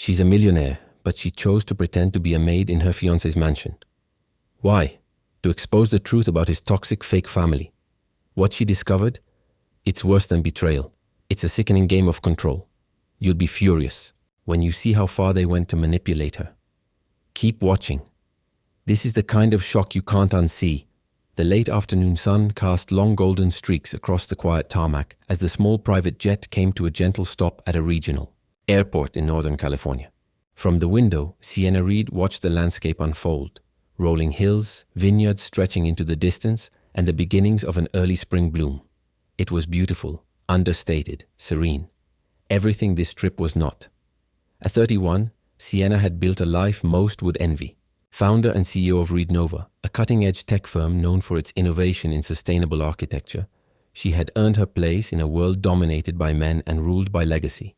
She's a millionaire, but she chose to pretend to be a maid in her fiancé's mansion. Why? To expose the truth about his toxic fake family. What she discovered? It's worse than betrayal. It's a sickening game of control. You'll be furious when you see how far they went to manipulate her. Keep watching. This is the kind of shock you can't unsee. The late afternoon sun cast long golden streaks across the quiet tarmac as the small private jet came to a gentle stop at a regional airport in Northern California. From the window, Sienna Reed watched the landscape unfold, rolling hills, vineyards stretching into the distance, and the beginnings of an early spring bloom. It was beautiful, understated, serene. Everything this trip was not. At 31, Sienna had built a life most would envy. Founder and CEO of Reed Nova, a cutting-edge tech firm known for its innovation in sustainable architecture, she had earned her place in a world dominated by men and ruled by legacy.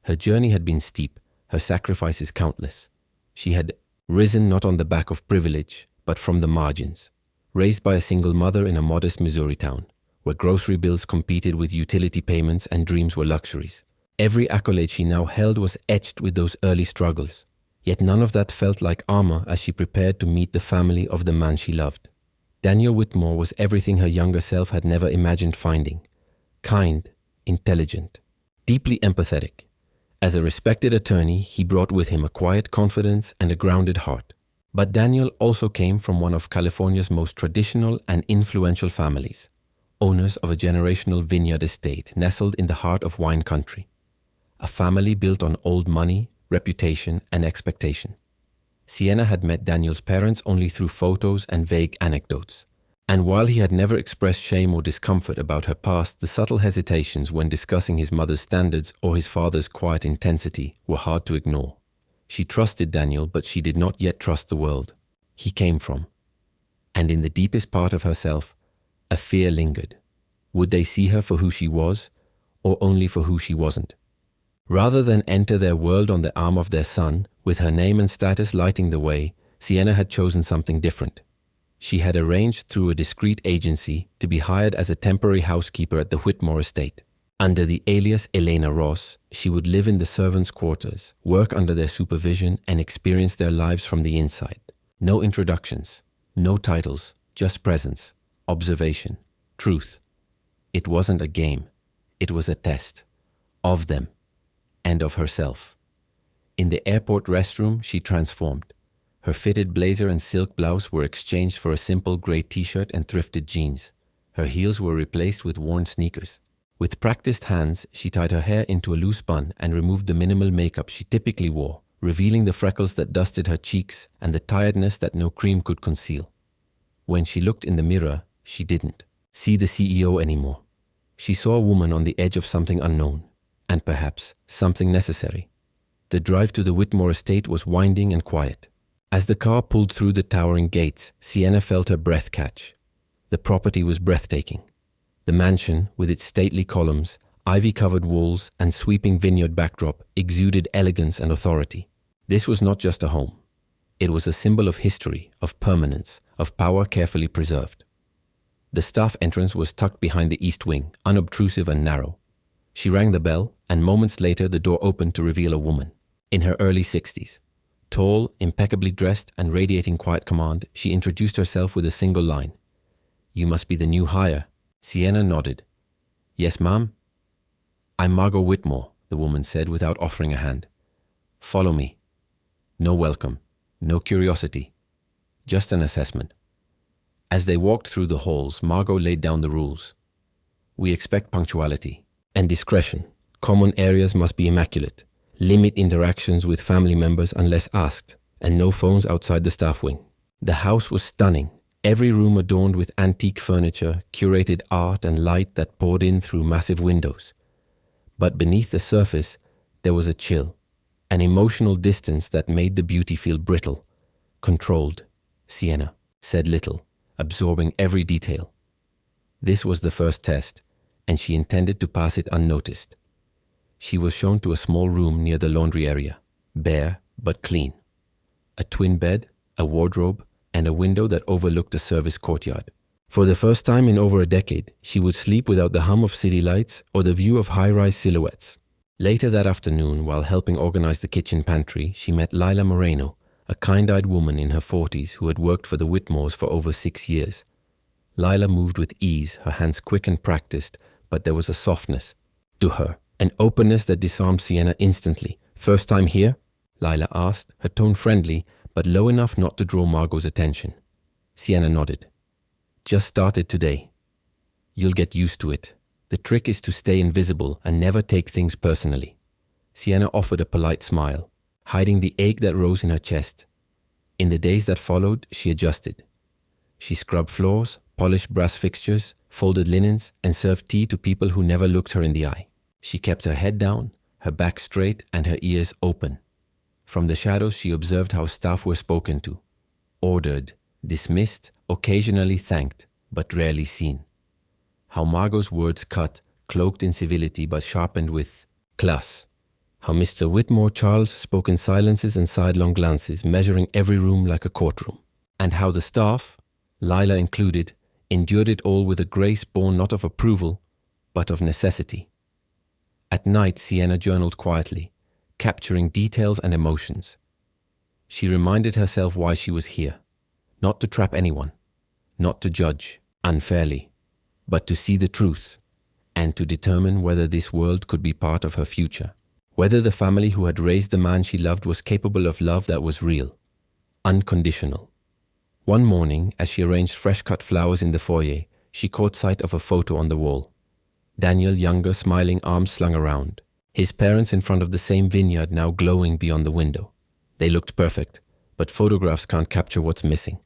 Her journey had been steep, her sacrifices countless. She had risen not on the back of privilege, but from the margins. Raised by a single mother in a modest Missouri town, where grocery bills competed with utility payments and dreams were luxuries. Every accolade she now held was etched with those early struggles. Yet none of that felt like armor as she prepared to meet the family of the man she loved. Daniel Whitmore was everything her younger self had never imagined finding. Kind, intelligent, deeply empathetic. As a respected attorney, he brought with him a quiet confidence and a grounded heart. But Daniel also came from one of California's most traditional and influential families, owners of a generational vineyard estate nestled in the heart of wine country. A family built on old money, reputation, and expectation. Sienna had met Daniel's parents only through photos and vague anecdotes. And while he had never expressed shame or discomfort about her past, the subtle hesitations when discussing his mother's standards or his father's quiet intensity were hard to ignore. She trusted Daniel, but she did not yet trust the world he came from. And in the deepest part of herself, a fear lingered. Would they see her for who she was, or only for who she wasn't? Rather than enter their world on the arm of their son, with her name and status lighting the way, Sienna had chosen something different. She had arranged through a discreet agency to be hired as a temporary housekeeper at the Whitmore estate. Under the alias Elena Ross, she would live in the servants' quarters, work under their supervision, and experience their lives from the inside. No introductions, no titles, just presence, observation, truth. It wasn't a game. It was a test. Of them. And of herself. In the airport restroom, she transformed. Her fitted blazer and silk blouse were exchanged for a simple gray t-shirt and thrifted jeans. Her heels were replaced with worn sneakers. With practiced hands, she tied her hair into a loose bun and removed the minimal makeup she typically wore, revealing the freckles that dusted her cheeks and the tiredness that no cream could conceal. When she looked in the mirror, she didn't see the CEO anymore. She saw a woman on the edge of something unknown. And perhaps something necessary. The drive to the Whitmore estate was winding and quiet. As the car pulled through the towering gates, Sienna felt her breath catch. The property was breathtaking. The mansion, with its stately columns, ivy-covered walls, and sweeping vineyard backdrop, exuded elegance and authority. This was not just a home. It was a symbol of history, of permanence, of power carefully preserved. The staff entrance was tucked behind the east wing, unobtrusive and narrow. She rang the bell, and moments later the door opened to reveal a woman, in her early 60s. Tall, impeccably dressed, and radiating quiet command, she introduced herself with a single line. "You must be the new hire." Sienna nodded. "Yes, ma'am." "I'm Margot Whitmore," the woman said without offering a hand. "Follow me." No welcome, no curiosity, just an assessment. As they walked through the halls, Margot laid down the rules. "We expect punctuality and discretion. Common areas must be immaculate. Limit interactions with family members unless asked, and no phones outside the staff wing." The house was stunning. Every room adorned with antique furniture, curated art, and light that poured in through massive windows. But beneath the surface, there was a chill, an emotional distance that made the beauty feel brittle, controlled. Sienna said little, absorbing every detail. This was the first test, and she intended to pass it unnoticed. She was shown to a small room near the laundry area, bare but clean. A twin bed, a wardrobe, and a window that overlooked a service courtyard. For the first time in over a decade, she would sleep without the hum of city lights or the view of high-rise silhouettes. Later that afternoon, while helping organize the kitchen pantry, she met Lila Moreno, a kind-eyed woman in her 40s who had worked for the Whitmores for over 6 years. Lila moved with ease, her hands quick and practiced, but there was a softness to her, an openness that disarmed Sienna instantly. "First time here?" Lila asked, her tone friendly, but low enough not to draw Margot's attention. Sienna nodded. "Just started today. You'll get used to it. The trick is to stay invisible and never take things personally." Sienna offered a polite smile, hiding the ache that rose in her chest. In the days that followed, she adjusted. She scrubbed floors, polished brass fixtures, folded linens, and served tea to people who never looked her in the eye. She kept her head down, her back straight, and her ears open. From the shadows, she observed how staff were spoken to. Ordered, dismissed, occasionally thanked, but rarely seen. How Margot's words cut, cloaked in civility but sharpened with class. How Mr. Whitmore Charles spoke in silences and sidelong glances, measuring every room like a courtroom. And how the staff, Lila included, endured it all with a grace born not of approval, but of necessity. At night, Sienna journaled quietly, capturing details and emotions. She reminded herself why she was here. Not to trap anyone, not to judge unfairly, but to see the truth, and to determine whether this world could be part of her future. Whether the family who had raised the man she loved was capable of love that was real, unconditional. One morning, as she arranged fresh-cut flowers in the foyer, she caught sight of a photo on the wall. Daniel younger, smiling, arms slung around. His parents in front of the same vineyard now glowing beyond the window. They looked perfect, but photographs can't capture what's missing.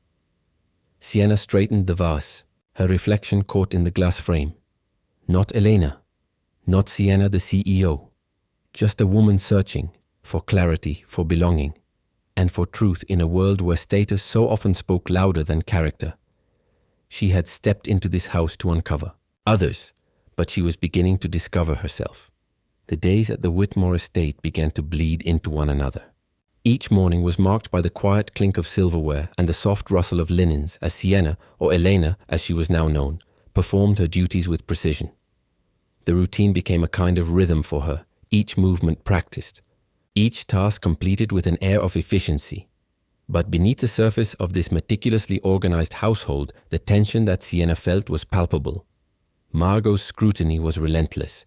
Sienna straightened the vase, her reflection caught in the glass frame. Not Elena, not Sienna the CEO, just a woman searching for clarity, for belonging, and for truth in a world where status so often spoke louder than character. She had stepped into this house to uncover others, but she was beginning to discover herself. The days at the Whitmore estate began to bleed into one another. Each morning was marked by the quiet clink of silverware and the soft rustle of linens as Sienna, or Elena as she was now known, performed her duties with precision. The routine became a kind of rhythm for her, each movement practiced, each task completed with an air of efficiency. But beneath the surface of this meticulously organized household, the tension that Sienna felt was palpable. Margot's scrutiny was relentless.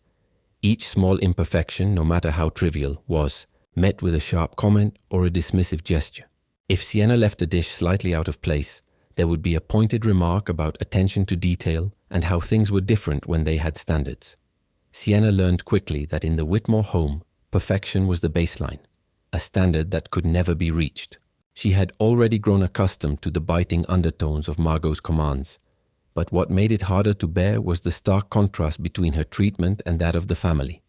Each small imperfection, no matter how trivial, was met with a sharp comment or a dismissive gesture. If Sienna left a dish slightly out of place, there would be a pointed remark about attention to detail and how things were different when they had standards. Sienna learned quickly that in the Whitmore home, perfection was the baseline, a standard that could never be reached. She had already grown accustomed to the biting undertones of Margot's commands, but what made it harder to bear was the stark contrast between her treatment and that of the family.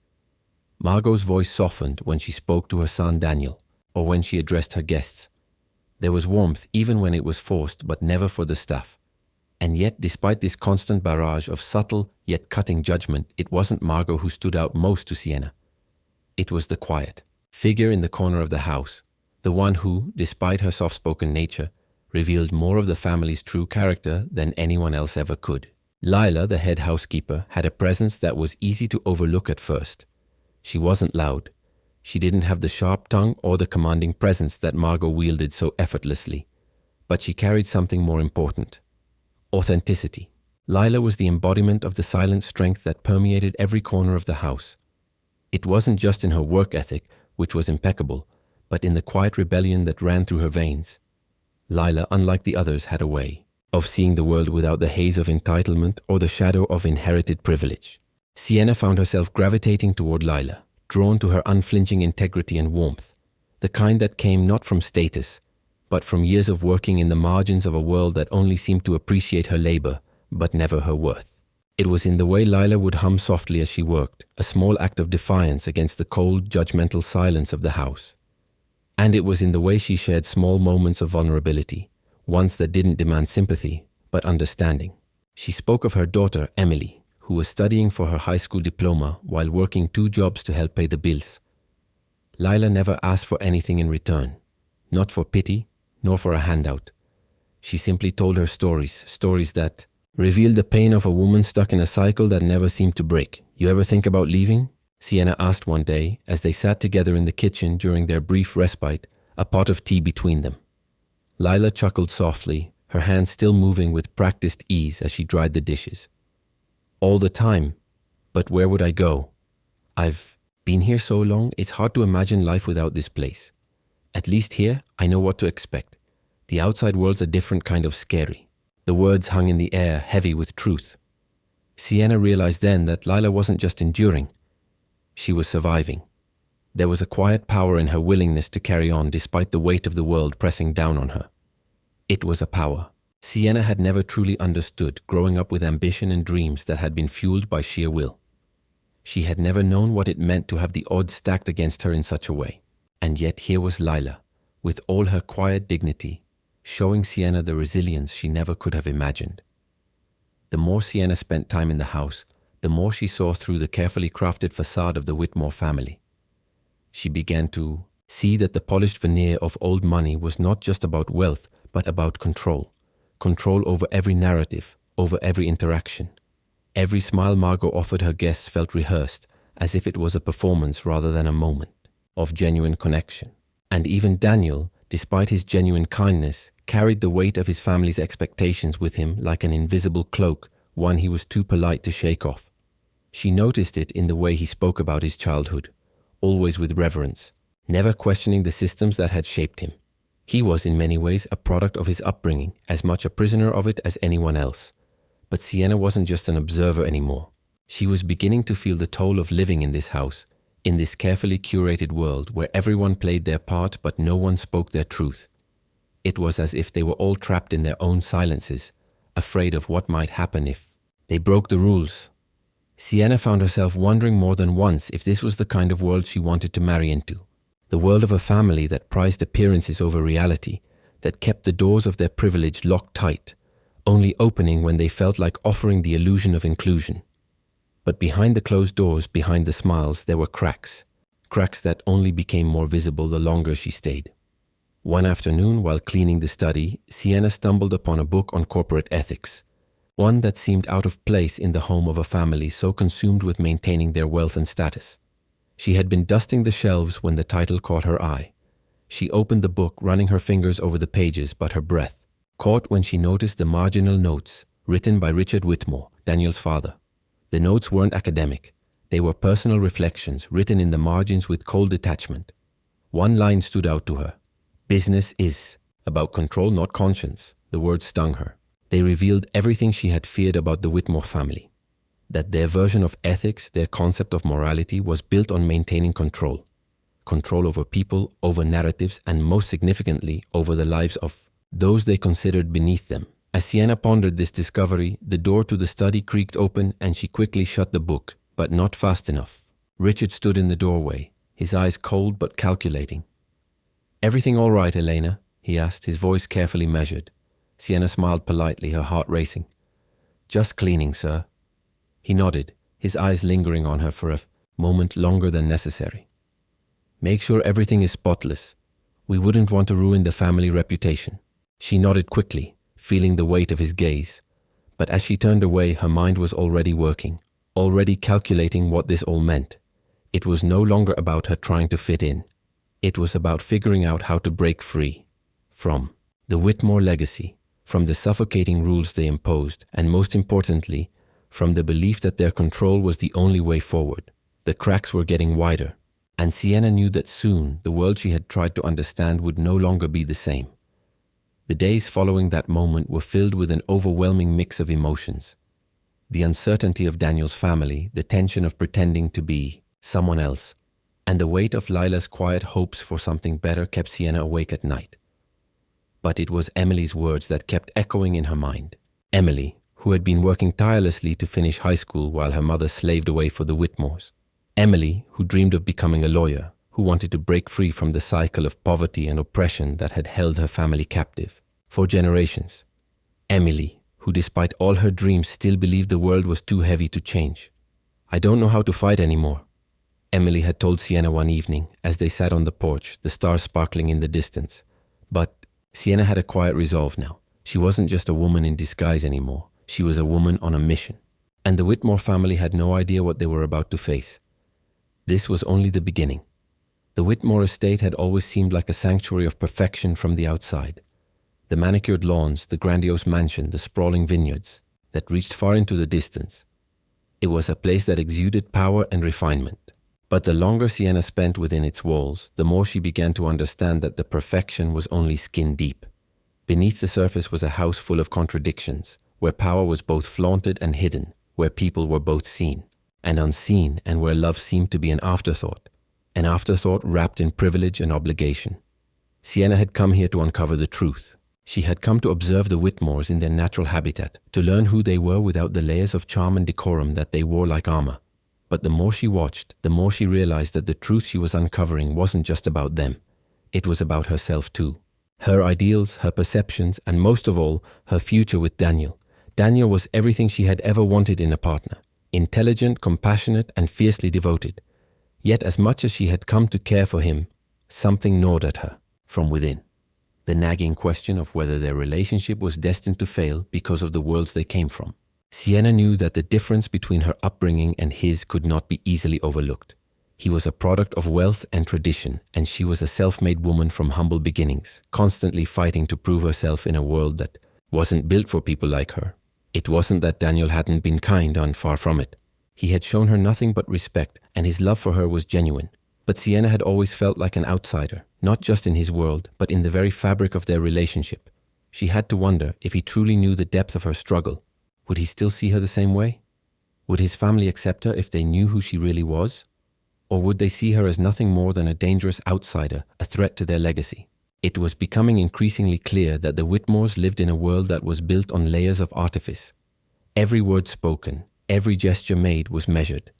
Margot's voice softened when she spoke to her son Daniel, or when she addressed her guests. There was warmth even when it was forced, but never for the staff. And yet, despite this constant barrage of subtle yet cutting judgment, it wasn't Margot who stood out most to Sienna. It was the quiet figure in the corner of the house, the one who, despite her soft-spoken nature, revealed more of the family's true character than anyone else ever could. Lila, the head housekeeper, had a presence that was easy to overlook at first. She wasn't loud. She didn't have the sharp tongue or the commanding presence that Margot wielded so effortlessly. But she carried something more important: authenticity. Lila was the embodiment of the silent strength that permeated every corner of the house. It wasn't just in her work ethic, which was impeccable, but in the quiet rebellion that ran through her veins. Lila, unlike the others, had a way of seeing the world without the haze of entitlement or the shadow of inherited privilege. Sienna found herself gravitating toward Lila, drawn to her unflinching integrity and warmth, the kind that came not from status, but from years of working in the margins of a world that only seemed to appreciate her labor, but never her worth. It was in the way Lila would hum softly as she worked, a small act of defiance against the cold, judgmental silence of the house. And it was in the way she shared small moments of vulnerability, ones that didn't demand sympathy, but understanding. She spoke of her daughter, Emily, who was studying for her high school diploma while working 2 jobs to help pay the bills. Lila never asked for anything in return, not for pity, nor for a handout. She simply told her stories that revealed the pain of a woman stuck in a cycle that never seemed to break. "You ever think about leaving?" Sienna asked one day as they sat together in the kitchen during their brief respite, a pot of tea between them. Lila chuckled softly, her hands still moving with practiced ease as she dried the dishes. All the time. But where would I go? I've been here so long, it's hard to imagine life without this place. At least here, I know what to expect. The outside world's a different kind of scary. The words hung in the air, heavy with truth. Sienna realized then that Lila wasn't just enduring. She was surviving. There was a quiet power in her willingness to carry on despite the weight of the world pressing down on her. It was a power Sienna had never truly understood, growing up with ambition and dreams that had been fueled by sheer will. She had never known what it meant to have the odds stacked against her in such a way. And yet here was Lila, with all her quiet dignity, showing Sienna the resilience she never could have imagined. The more Sienna spent time in the house, the more she saw through the carefully crafted facade of the Whitmore family. She began to see that the polished veneer of old money was not just about wealth, but about control. Control over every narrative, over every interaction. Every smile Margot offered her guests felt rehearsed, as if it was a performance rather than a moment of genuine connection. And even Daniel, despite his genuine kindness, carried the weight of his family's expectations with him like an invisible cloak, one he was too polite to shake off. She noticed it in the way he spoke about his childhood, always with reverence, never questioning the systems that had shaped him. He was in many ways a product of his upbringing, as much a prisoner of it as anyone else. But Sienna wasn't just an observer anymore. She was beginning to feel the toll of living in this house, in this carefully curated world where everyone played their part but no one spoke their truth. It was as if they were all trapped in their own silences, afraid of what might happen if they broke the rules. Sienna found herself wondering more than once if this was the kind of world she wanted to marry into. The world of a family that prized appearances over reality, that kept the doors of their privilege locked tight, only opening when they felt like offering the illusion of inclusion. But behind the closed doors, behind the smiles, there were cracks that only became more visible the longer she stayed. One afternoon, while cleaning the study, Sienna stumbled upon a book on corporate ethics, one that seemed out of place in the home of a family so consumed with maintaining their wealth and status. She had been dusting the shelves when the title caught her eye. She opened the book, running her fingers over the pages, but her breath caught when she noticed the marginal notes written by Richard Whitmore, Daniel's father. The notes weren't academic. They were personal reflections written in the margins with cold detachment. One line stood out to her. "Business is about control, not conscience." The words stung her. They revealed everything she had feared about the Whitmore family. That their version of ethics, their concept of morality, was built on maintaining control. Control over people, over narratives, and most significantly, over the lives of those they considered beneath them. As Sienna pondered this discovery, the door to the study creaked open and she quickly shut the book, but not fast enough. Richard stood in the doorway, his eyes cold but calculating. "Everything all right, Elena?" he asked, his voice carefully measured. Sienna smiled politely, her heart racing. "Just cleaning, sir." He nodded, his eyes lingering on her for a moment longer than necessary. "Make sure everything is spotless. We wouldn't want to ruin the family reputation." She nodded quickly, feeling the weight of his gaze. But as she turned away, her mind was already working, already calculating what this all meant. It was no longer about her trying to fit in. It was about figuring out how to break free from the Whitmore legacy, from the suffocating rules they imposed, and most importantly, from the belief that their control was the only way forward. The cracks were getting wider, and Sienna knew that soon the world she had tried to understand would no longer be the same. The days following that moment were filled with an overwhelming mix of emotions. The uncertainty of Daniel's family, the tension of pretending to be someone else, and the weight of Lila's quiet hopes for something better kept Sienna awake at night. But it was Emily's words that kept echoing in her mind. Emily, who had been working tirelessly to finish high school while her mother slaved away for the Whitmores. Emily, who dreamed of becoming a lawyer, who wanted to break free from the cycle of poverty and oppression that had held her family captive for generations. Emily, who despite all her dreams still believed the world was too heavy to change. "I don't know how to fight anymore," Emily had told Sienna one evening as they sat on the porch, the stars sparkling in the distance. But Sienna had a quiet resolve now. She wasn't just a woman in disguise anymore. She was a woman on a mission. And the Whitmore family had no idea what they were about to face. This was only the beginning. The Whitmore estate had always seemed like a sanctuary of perfection from the outside. The manicured lawns, the grandiose mansion, the sprawling vineyards that reached far into the distance. It was a place that exuded power and refinement. But the longer Sienna spent within its walls, the more she began to understand that the perfection was only skin deep. Beneath the surface was a house full of contradictions, where power was both flaunted and hidden, where people were both seen and unseen, and where love seemed to be an afterthought wrapped in privilege and obligation. Sienna had come here to uncover the truth. She had come to observe the Whitmores in their natural habitat, to learn who they were without the layers of charm and decorum that they wore like armor. But the more she watched, the more she realized that the truth she was uncovering wasn't just about them. It was about herself too. Her ideals, her perceptions, and most of all, her future with Daniel. Daniel was everything she had ever wanted in a partner. Intelligent, compassionate, and fiercely devoted. Yet as much as she had come to care for him, something gnawed at her from within. The nagging question of whether their relationship was destined to fail because of the worlds they came from. Sienna knew that the difference between her upbringing and his could not be easily overlooked. He was a product of wealth and tradition, and she was a self-made woman from humble beginnings, constantly fighting to prove herself in a world that wasn't built for people like her. It wasn't that Daniel hadn't been kind, and far from it. He had shown her nothing but respect, and his love for her was genuine. But Sienna had always felt like an outsider, not just in his world, but in the very fabric of their relationship. She had to wonder if he truly knew the depth of her struggle. Would he still see her the same way? Would his family accept her if they knew who she really was? Or would they see her as nothing more than a dangerous outsider, a threat to their legacy? It was becoming increasingly clear that the Whitmores lived in a world that was built on layers of artifice. Every word spoken, every gesture made was measured,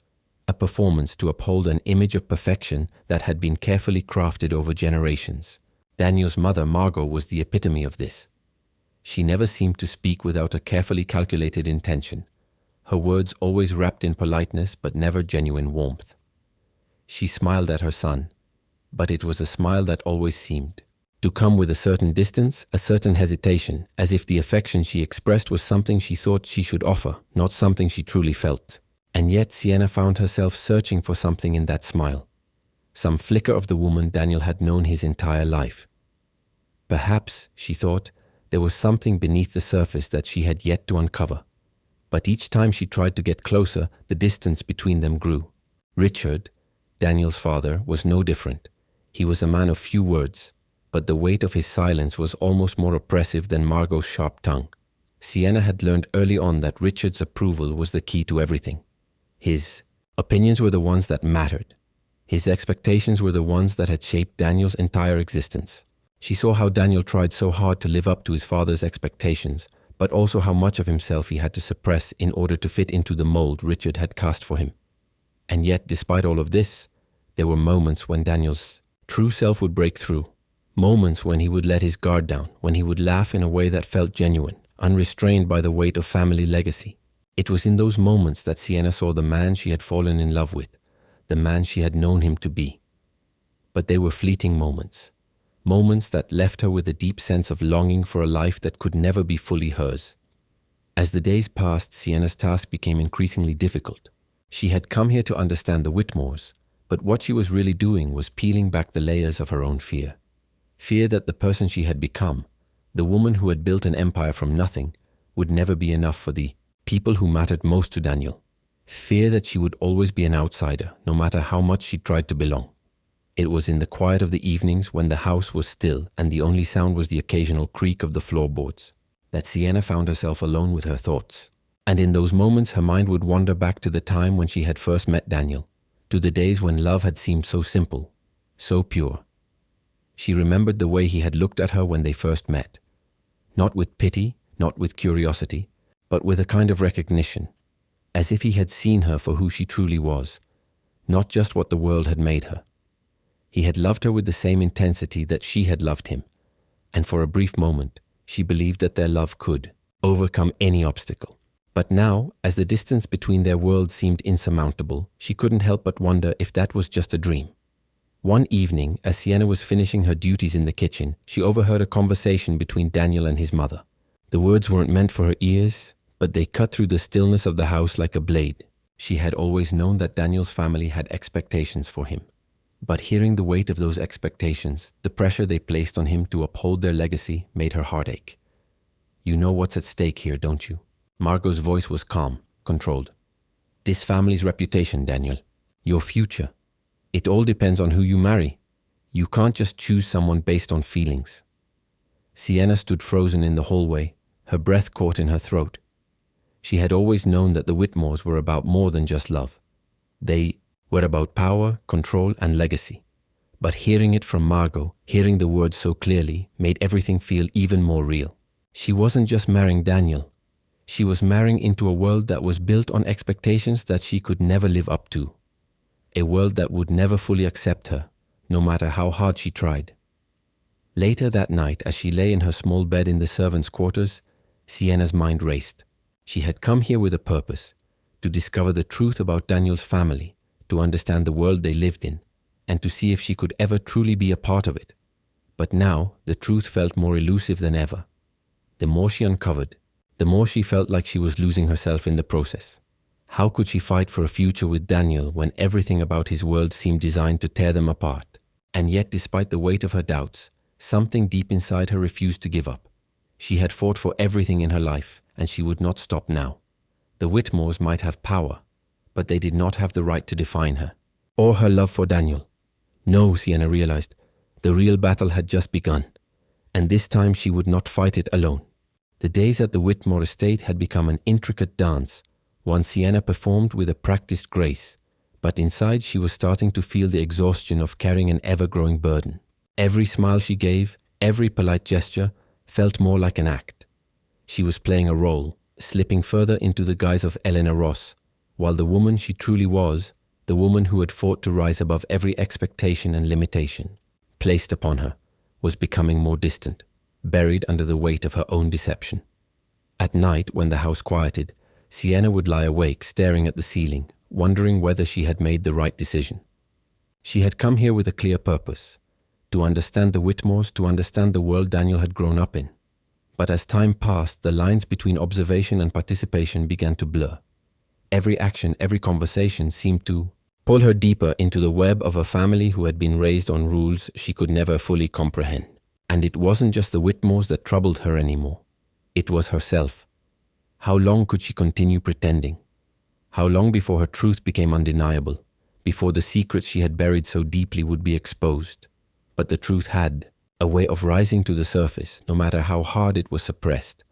a performance to uphold an image of perfection that had been carefully crafted over generations. Daniel's mother, Margot, was the epitome of this. She never seemed to speak without a carefully calculated intention, her words always wrapped in politeness but never genuine warmth. She smiled at her son, but it was a smile that always seemed to come with a certain distance, a certain hesitation, as if the affection she expressed was something she thought she should offer, not something she truly felt. And yet Sienna found herself searching for something in that smile, some flicker of the woman Daniel had known his entire life. Perhaps, she thought, there was something beneath the surface that she had yet to uncover. But each time she tried to get closer, the distance between them grew. Richard, Daniel's father, was no different. He was a man of few words, but the weight of his silence was almost more oppressive than Margot's sharp tongue. Sienna had learned early on that Richard's approval was the key to everything. His opinions were the ones that mattered. His expectations were the ones that had shaped Daniel's entire existence. She saw how Daniel tried so hard to live up to his father's expectations, but also how much of himself he had to suppress in order to fit into the mold Richard had cast for him. And yet, despite all of this, there were moments when Daniel's true self would break through. Moments when he would let his guard down, when he would laugh in a way that felt genuine, unrestrained by the weight of family legacy. It was in those moments that Sienna saw the man she had fallen in love with, the man she had known him to be. But they were fleeting moments. Moments that left her with a deep sense of longing for a life that could never be fully hers. As the days passed, Sienna's task became increasingly difficult. She had come here to understand the Whitmores, but what she was really doing was peeling back the layers of her own fear. Fear that the person she had become, the woman who had built an empire from nothing, would never be enough for the people who mattered most to Daniel. Fear that she would always be an outsider, no matter how much she tried to belong. It was in the quiet of the evenings, when the house was still and the only sound was the occasional creak of the floorboards, that Sienna found herself alone with her thoughts. And in those moments her mind would wander back to the time when she had first met Daniel, to the days when love had seemed so simple, so pure. She remembered the way he had looked at her when they first met. Not with pity, not with curiosity, but with a kind of recognition, as if he had seen her for who she truly was, not just what the world had made her. He had loved her with the same intensity that she had loved him, and for a brief moment, she believed that their love could overcome any obstacle. But now, as the distance between their worlds seemed insurmountable, she couldn't help but wonder if that was just a dream. One evening, as Sienna was finishing her duties in the kitchen, she overheard a conversation between Daniel and his mother. The words weren't meant for her ears, but they cut through the stillness of the house like a blade. She had always known that Daniel's family had expectations for him. But hearing the weight of those expectations, the pressure they placed on him to uphold their legacy, made her heart ache. "You know what's at stake here, don't you?" Margot's voice was calm, controlled. "This family's reputation, Daniel. Your future. It all depends on who you marry. You can't just choose someone based on feelings." Sienna stood frozen in the hallway, her breath caught in her throat. She had always known that the Whitmores were about more than just love. They were about power, control, and legacy. But hearing it from Margot, hearing the words so clearly, made everything feel even more real. She wasn't just marrying Daniel. She was marrying into a world that was built on expectations that she could never live up to. A world that would never fully accept her, no matter how hard she tried. Later that night, as she lay in her small bed in the servants' quarters, Sienna's mind raced. She had come here with a purpose, to discover the truth about Daniel's family, to understand the world they lived in, and to see if she could ever truly be a part of it. But now, the truth felt more elusive than ever. The more she uncovered, the more she felt like she was losing herself in the process. How could she fight for a future with Daniel when everything about his world seemed designed to tear them apart? And yet, despite the weight of her doubts, something deep inside her refused to give up. She had fought for everything in her life, and she would not stop now. The Whitmores might have power, but they did not have the right to define her, or her love for Daniel. No, Sienna realized, the real battle had just begun, and this time she would not fight it alone. The days at the Whitmore estate had become an intricate dance, one Sienna performed with a practiced grace, but inside she was starting to feel the exhaustion of carrying an ever-growing burden. Every smile she gave, every polite gesture, felt more like an act. She was playing a role, slipping further into the guise of Eleanor Ross, while the woman she truly was, the woman who had fought to rise above every expectation and limitation placed upon her, was becoming more distant, buried under the weight of her own deception. At night, when the house quieted, Sienna would lie awake staring at the ceiling, wondering whether she had made the right decision. She had come here with a clear purpose, to understand the Whitmores, to understand the world Daniel had grown up in. But as time passed, the lines between observation and participation began to blur. Every action, every conversation seemed to pull her deeper into the web of a family who had been raised on rules she could never fully comprehend. And it wasn't just the Whitmores that troubled her anymore. It was herself. How long could she continue pretending? How long before her truth became undeniable, before the secrets she had buried so deeply would be exposed? But the truth had a way of rising to the surface, no matter how hard it was suppressed.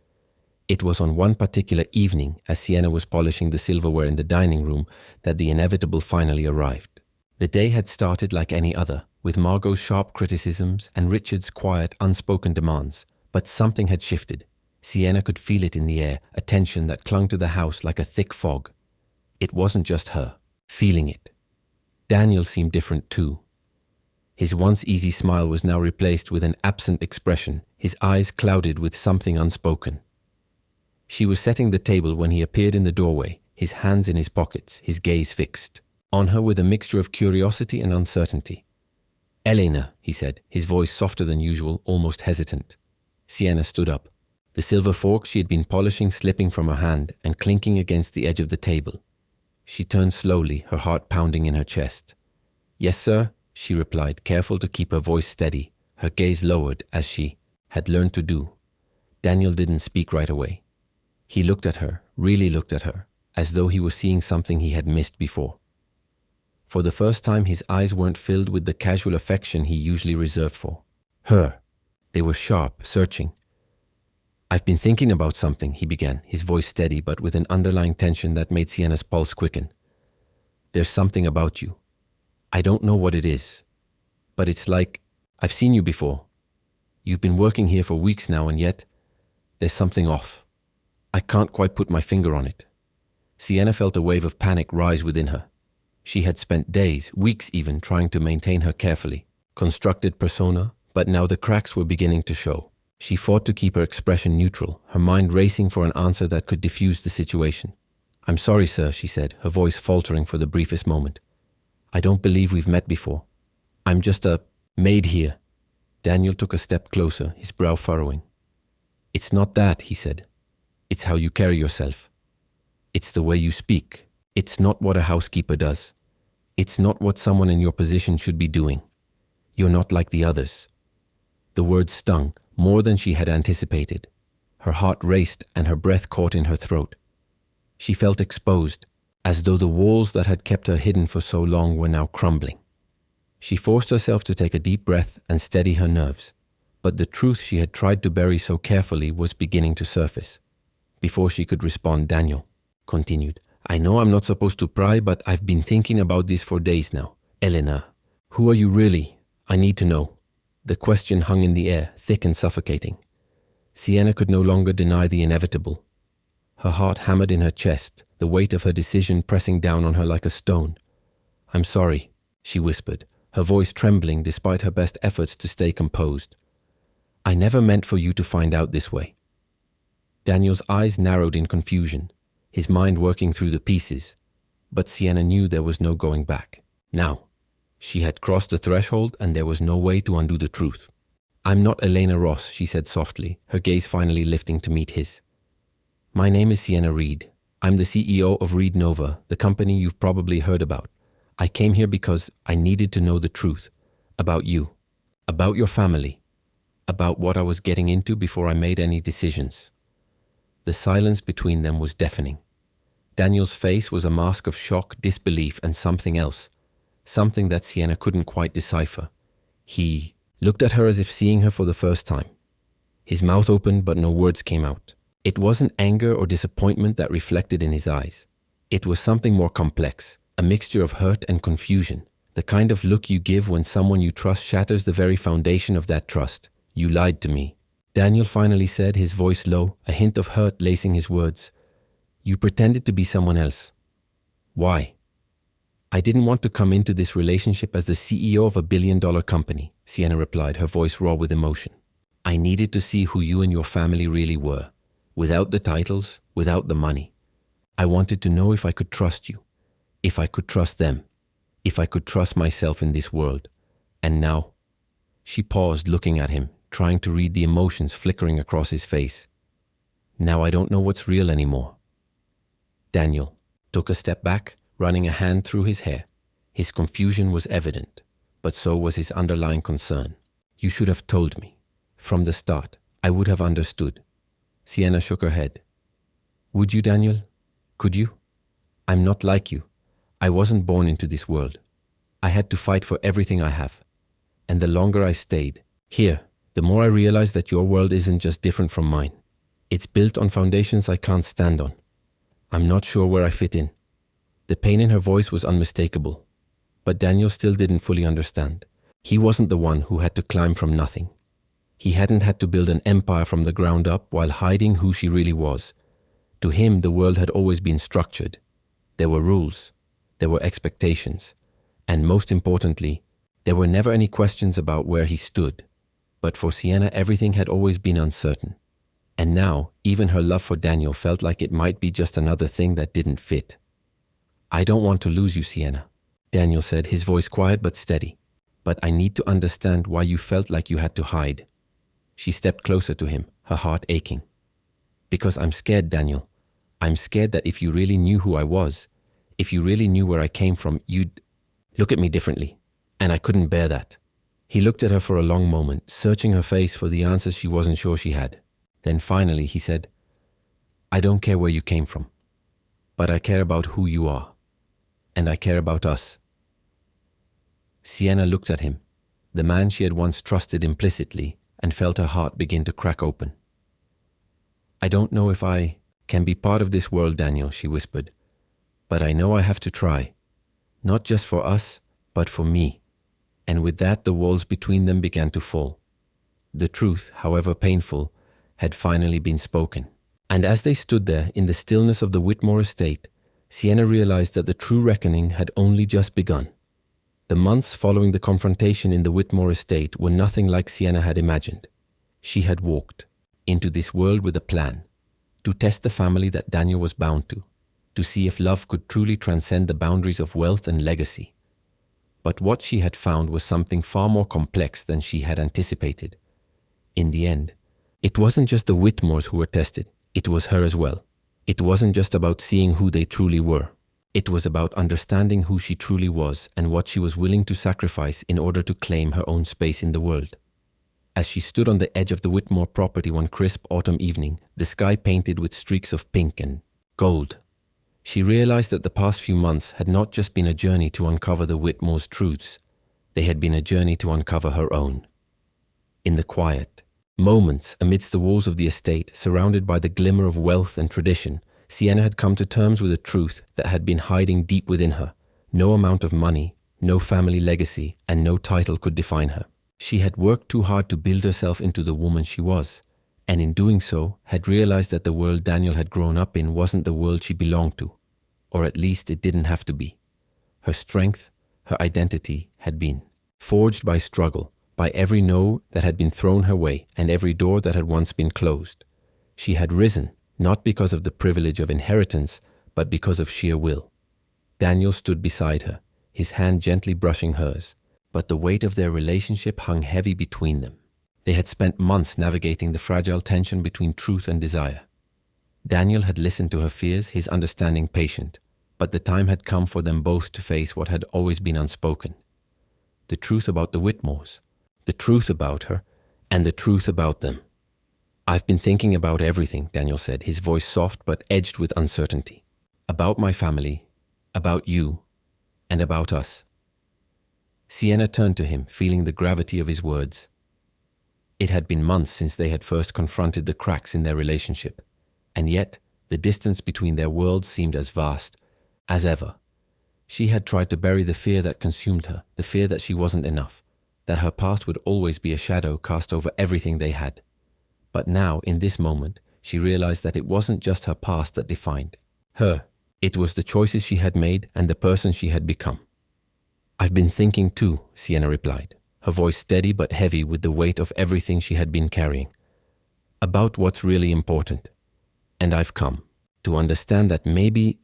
It was on one particular evening, as Sienna was polishing the silverware in the dining room, that the inevitable finally arrived. The day had started like any other, with Margot's sharp criticisms and Richard's quiet, unspoken demands. But something had shifted. Sienna could feel it in the air, a tension that clung to the house like a thick fog. It wasn't just her, feeling it. Daniel seemed different too. His once easy smile was now replaced with an absent expression, his eyes clouded with something unspoken. She was setting the table when he appeared in the doorway, his hands in his pockets, his gaze fixed on her with a mixture of curiosity and uncertainty. "Elena," he said, his voice softer than usual, almost hesitant. Sienna stood up, the silver fork she had been polishing slipping from her hand and clinking against the edge of the table. She turned slowly, her heart pounding in her chest. "Yes, sir," she replied, careful to keep her voice steady, her gaze lowered as she had learned to do. Daniel didn't speak right away. He looked at her, really looked at her, as though he was seeing something he had missed before. For the first time, his eyes weren't filled with the casual affection he usually reserved for her. They were sharp, searching. "I've been thinking about something," he began, his voice steady but with an underlying tension that made Sienna's pulse quicken. "There's something about you. I don't know what it is, but it's like I've seen you before. You've been working here for weeks now, and yet there's something off. I can't quite put my finger on it." Sienna felt a wave of panic rise within her. She had spent days, weeks even, trying to maintain her carefully constructed persona, but now the cracks were beginning to show. She fought to keep her expression neutral, her mind racing for an answer that could diffuse the situation. "I'm sorry, sir," she said, her voice faltering for the briefest moment. "I don't believe we've met before. I'm just a maid here." Daniel took a step closer, his brow furrowing. "It's not that," he said. "It's how you carry yourself. It's the way you speak, It's not what a housekeeper does. It's not what someone in your position should be doing. You're not like the others." The words stung more than she had anticipated. Her heart raced and her breath caught in her throat. She felt exposed, as though the walls that had kept her hidden for so long were now crumbling. She forced herself to take a deep breath and steady her nerves, but the truth she had tried to bury so carefully was beginning to surface. Before she could respond, Daniel continued, "I know I'm not supposed to pry, but I've been thinking about this for days now. Elena, who are you really? I need to know." The question hung in the air, thick and suffocating. Sienna could no longer deny the inevitable. Her heart hammered in her chest, the weight of her decision pressing down on her like a stone. "I'm sorry," she whispered, her voice trembling despite her best efforts to stay composed. "I never meant for you to find out this way." Daniel's eyes narrowed in confusion, his mind working through the pieces, but Sienna knew there was no going back. Now, she had crossed the threshold and there was no way to undo the truth. "I'm not Elena Ross," she said softly, her gaze finally lifting to meet his. "My name is Sienna Reed. I'm the CEO of Reed Nova, the company you've probably heard about. I came here because I needed to know the truth about you, about your family, about what I was getting into before I made any decisions." The silence between them was deafening. Daniel's face was a mask of shock, disbelief, and something else, something that Sienna couldn't quite decipher. He looked at her as if seeing her for the first time. His mouth opened, but no words came out. It wasn't anger or disappointment that reflected in his eyes. It was something more complex, a mixture of hurt and confusion, the kind of look you give when someone you trust shatters the very foundation of that trust. "You lied to me," Daniel finally said, his voice low, a hint of hurt lacing his words. "You pretended to be someone else. Why?" "I didn't want to come into this relationship as the CEO of $1 billion company," Sienna replied, her voice raw with emotion. "I needed to see who you and your family really were, without the titles, without the money. I wanted to know if I could trust you, if I could trust them, if I could trust myself in this world. And now..." She paused, looking at him, trying to read the emotions flickering across his face. "Now I don't know what's real anymore." Daniel took a step back, running a hand through his hair. His confusion was evident, but so was his underlying concern. "You should have told me. From the start, I would have understood." Sienna shook her head. "Would you, Daniel? Could you? I'm not like you. I wasn't born into this world. I had to fight for everything I have. And the longer I stayed here, the more I realized that your world isn't just different from mine. It's built on foundations I can't stand on. I'm not sure where I fit in." The pain in her voice was unmistakable, but Daniel still didn't fully understand. He wasn't the one who had to climb from nothing. He hadn't had to build an empire from the ground up while hiding who she really was. To him, the world had always been structured. There were rules, there were expectations, and most importantly, there were never any questions about where he stood. But for Sienna, everything had always been uncertain. And now, even her love for Daniel felt like it might be just another thing that didn't fit. "I don't want to lose you, Sienna," Daniel said, his voice quiet but steady. "But I need to understand why you felt like you had to hide." She stepped closer to him, her heart aching. "Because I'm scared, Daniel. I'm scared that if you really knew who I was, if you really knew where I came from, you'd look at me differently. And I couldn't bear that." He looked at her for a long moment, searching her face for the answers she wasn't sure she had. Then finally he said, "I don't care where you came from, but I care about who you are. And I care about us." Sienna looked at him, the man she had once trusted implicitly, and felt her heart begin to crack open. "I don't know if I can be part of this world, Daniel," she whispered, "but I know I have to try. Not just for us, but for me." And with that, the walls between them began to fall. The truth, however painful, had finally been spoken. And as they stood there in the stillness of the Whitmore estate, Sienna realized that the true reckoning had only just begun. The months following the confrontation in the Whitmore estate were nothing like Sienna had imagined. She had walked into this world with a plan, to test the family that Daniel was bound to see if love could truly transcend the boundaries of wealth and legacy. But what she had found was something far more complex than she had anticipated. In the end, it wasn't just the Whitmores who were tested, it was her as well. It wasn't just about seeing who they truly were. It was about understanding who she truly was and what she was willing to sacrifice in order to claim her own space in the world. As she stood on the edge of the Whitmore property one crisp autumn evening, the sky painted with streaks of pink and gold, she realized that the past few months had not just been a journey to uncover the Whitmore's truths, they had been a journey to uncover her own. In the quiet moments amidst the walls of the estate, surrounded by the glimmer of wealth and tradition, Sienna had come to terms with a truth that had been hiding deep within her. No amount of money, no family legacy, and no title could define her. She had worked too hard to build herself into the woman she was, and in doing so had realized that the world Daniel had grown up in wasn't the world she belonged to, or at least it didn't have to be. Her strength, her identity had been forged by struggle, by every no that had been thrown her way and every door that had once been closed. She had risen, not because of the privilege of inheritance, but because of sheer will. Daniel stood beside her, his hand gently brushing hers, but the weight of their relationship hung heavy between them. They had spent months navigating the fragile tension between truth and desire. Daniel had listened to her fears, his understanding patient, but the time had come for them both to face what had always been unspoken. The truth about the Whitmores, the truth about her, and the truth about them. "I've been thinking about everything," Daniel said, his voice soft but edged with uncertainty. "About my family, about you, and about us." Sienna turned to him, feeling the gravity of his words. It had been months since they had first confronted the cracks in their relationship, and yet the distance between their worlds seemed as vast as ever. She had tried to bury the fear that consumed her, the fear that she wasn't enough, that her past would always be a shadow cast over everything they had. But now, in this moment, she realized that it wasn't just her past that defined her. It was the choices she had made and the person she had become. "I've been thinking too," Sienna replied, her voice steady but heavy with the weight of everything she had been carrying, "about what's really important. And I've come to understand that maybe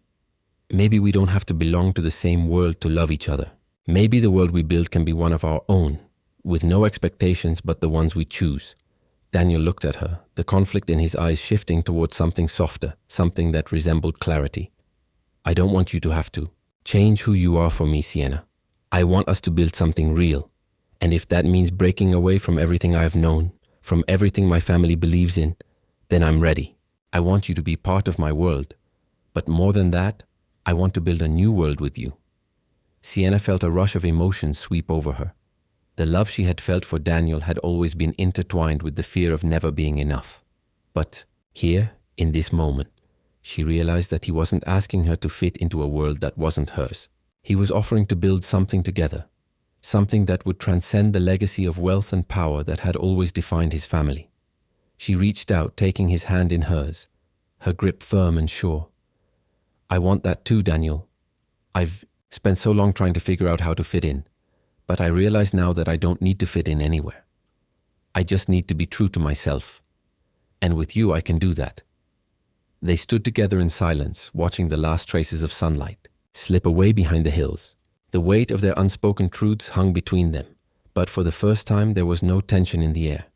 we don't have to belong to the same world to love each other. Maybe the world we build can be one of our own, with no expectations but the ones we choose." Daniel looked at her, the conflict in his eyes shifting towards something softer, something that resembled clarity. "I don't want you to have to change who you are for me, Sienna. I want us to build something real. And if that means breaking away from everything I've known, from everything my family believes in, then I'm ready. I want you to be part of my world. But more than that, I want to build a new world with you." Sienna felt a rush of emotion sweep over her. The love she had felt for Daniel had always been intertwined with the fear of never being enough. But here, in this moment, she realized that he wasn't asking her to fit into a world that wasn't hers. He was offering to build something together, something that would transcend the legacy of wealth and power that had always defined his family. She reached out, taking his hand in hers, her grip firm and sure. "I want that too, Daniel. I've spent so long trying to figure out how to fit in, but I realize now that I don't need to fit in anywhere. I just need to be true to myself. And with you, I can do that." They stood together in silence, watching the last traces of sunlight slip away behind the hills. The weight of their unspoken truths hung between them, but for the first time there was no tension in the air.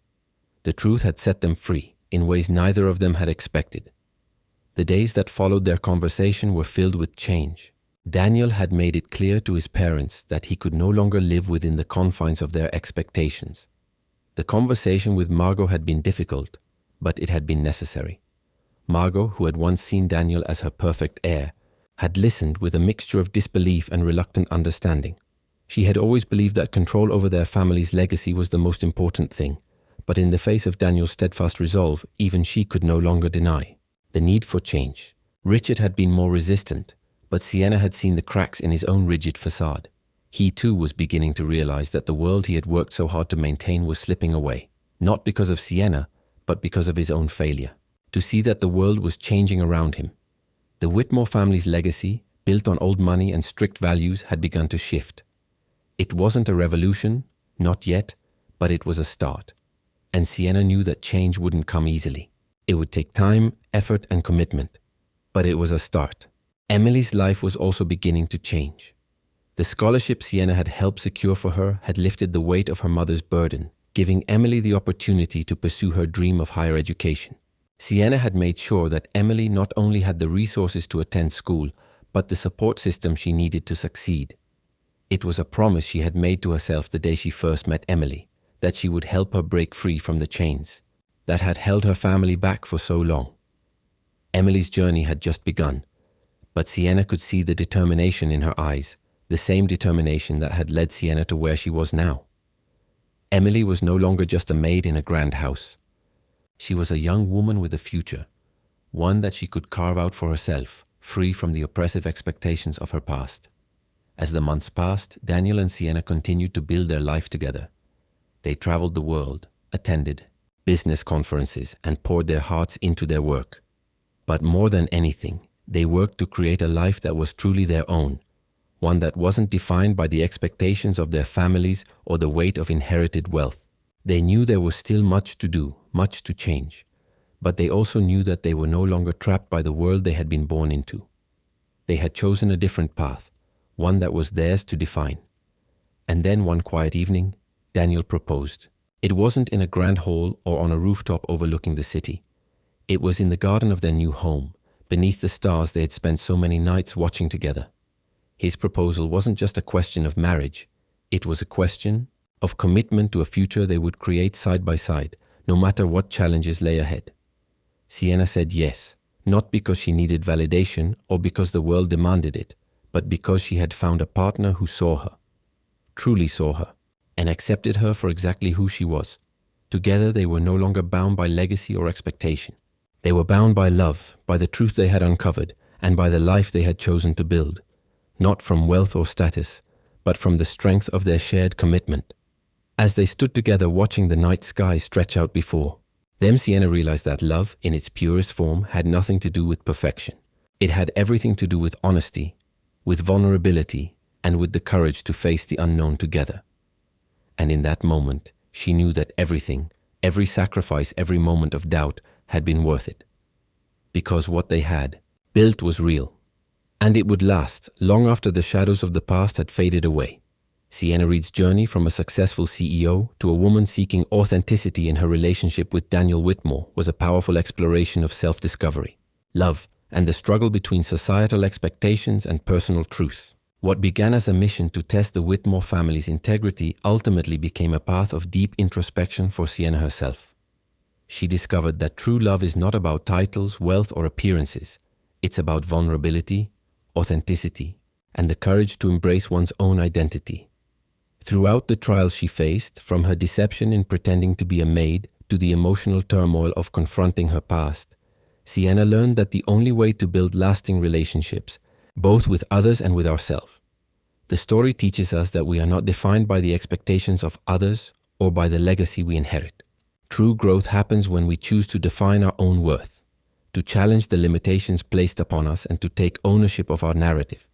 The truth had set them free, in ways neither of them had expected. The days that followed their conversation were filled with change. Daniel had made it clear to his parents that he could no longer live within the confines of their expectations. The conversation with Margot had been difficult, but it had been necessary. Margot, who had once seen Daniel as her perfect heir, had listened with a mixture of disbelief and reluctant understanding. She had always believed that control over their family's legacy was the most important thing, but in the face of Daniel's steadfast resolve, even she could no longer deny the need for change. Richard had been more resistant, but Sienna had seen the cracks in his own rigid facade. He too was beginning to realize that the world he had worked so hard to maintain was slipping away, not because of Sienna, but because of his own failure. To see that the world was changing around him. The Whitmore family's legacy, built on old money and strict values, had begun to shift. It wasn't a revolution, not yet, but it was a start. And Sienna knew that change wouldn't come easily. It would take time, effort, and commitment. But it was a start. Emily's life was also beginning to change. The scholarship Sienna had helped secure for her had lifted the weight of her mother's burden, giving Emily the opportunity to pursue her dream of higher education. Sienna had made sure that Emily not only had the resources to attend school, but the support system she needed to succeed. It was a promise she had made to herself the day she first met Emily, that she would help her break free from the chains that had held her family back for so long. Emily's journey had just begun, but Sienna could see the determination in her eyes, the same determination that had led Sienna to where she was now. Emily was no longer just a maid in a grand house. She was a young woman with a future, one that she could carve out for herself, free from the oppressive expectations of her past. As the months passed, Daniel and Sienna continued to build their life together. They traveled the world, attended business conferences, and poured their hearts into their work. But more than anything, they worked to create a life that was truly their own, one that wasn't defined by the expectations of their families or the weight of inherited wealth. They knew there was still much to do, much to change, but they also knew that they were no longer trapped by the world they had been born into. They had chosen a different path, one that was theirs to define. And then one quiet evening, Daniel proposed. It wasn't in a grand hall or on a rooftop overlooking the city. It was in the garden of their new home, beneath the stars they had spent so many nights watching together. His proposal wasn't just a question of marriage. It was a question of commitment to a future they would create side by side, no matter what challenges lay ahead. Sienna said yes, not because she needed validation or because the world demanded it, but because she had found a partner who saw her, truly saw her, and accepted her for exactly who she was. Together they were no longer bound by legacy or expectation. They were bound by love, by the truth they had uncovered, and by the life they had chosen to build, not from wealth or status, but from the strength of their shared commitment. As they stood together watching the night sky stretch out before them, Sienna realized that love, in its purest form, had nothing to do with perfection. It had everything to do with honesty, with vulnerability, and with the courage to face the unknown together. And in that moment, she knew that everything, every sacrifice, every moment of doubt had been worth it. Because what they had built was real, and it would last long after the shadows of the past had faded away. Sienna Reed's journey from a successful CEO to a woman seeking authenticity in her relationship with Daniel Whitmore was a powerful exploration of self-discovery, love, and the struggle between societal expectations and personal truth. What began as a mission to test the Whitmore family's integrity ultimately became a path of deep introspection for Sienna herself. She discovered that true love is not about titles, wealth, or appearances. It's about vulnerability, authenticity, and the courage to embrace one's own identity. Throughout the trials she faced, from her deception in pretending to be a maid to the emotional turmoil of confronting her past, Sienna learned that the only way to build lasting relationships, both with others and with ourselves. The story teaches us that we are not defined by the expectations of others or by the legacy we inherit. True growth happens when we choose to define our own worth, to challenge the limitations placed upon us, and to take ownership of our narrative.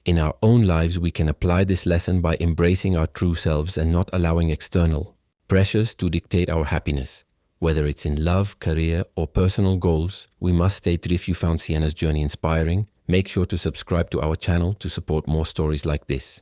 In our own lives, we can apply this lesson by embracing our true selves and not allowing external pressures to dictate our happiness. Whether it's in love, career, or personal goals, we must stay true. If you found Sienna's journey inspiring, make sure to subscribe to our channel to support more stories like this.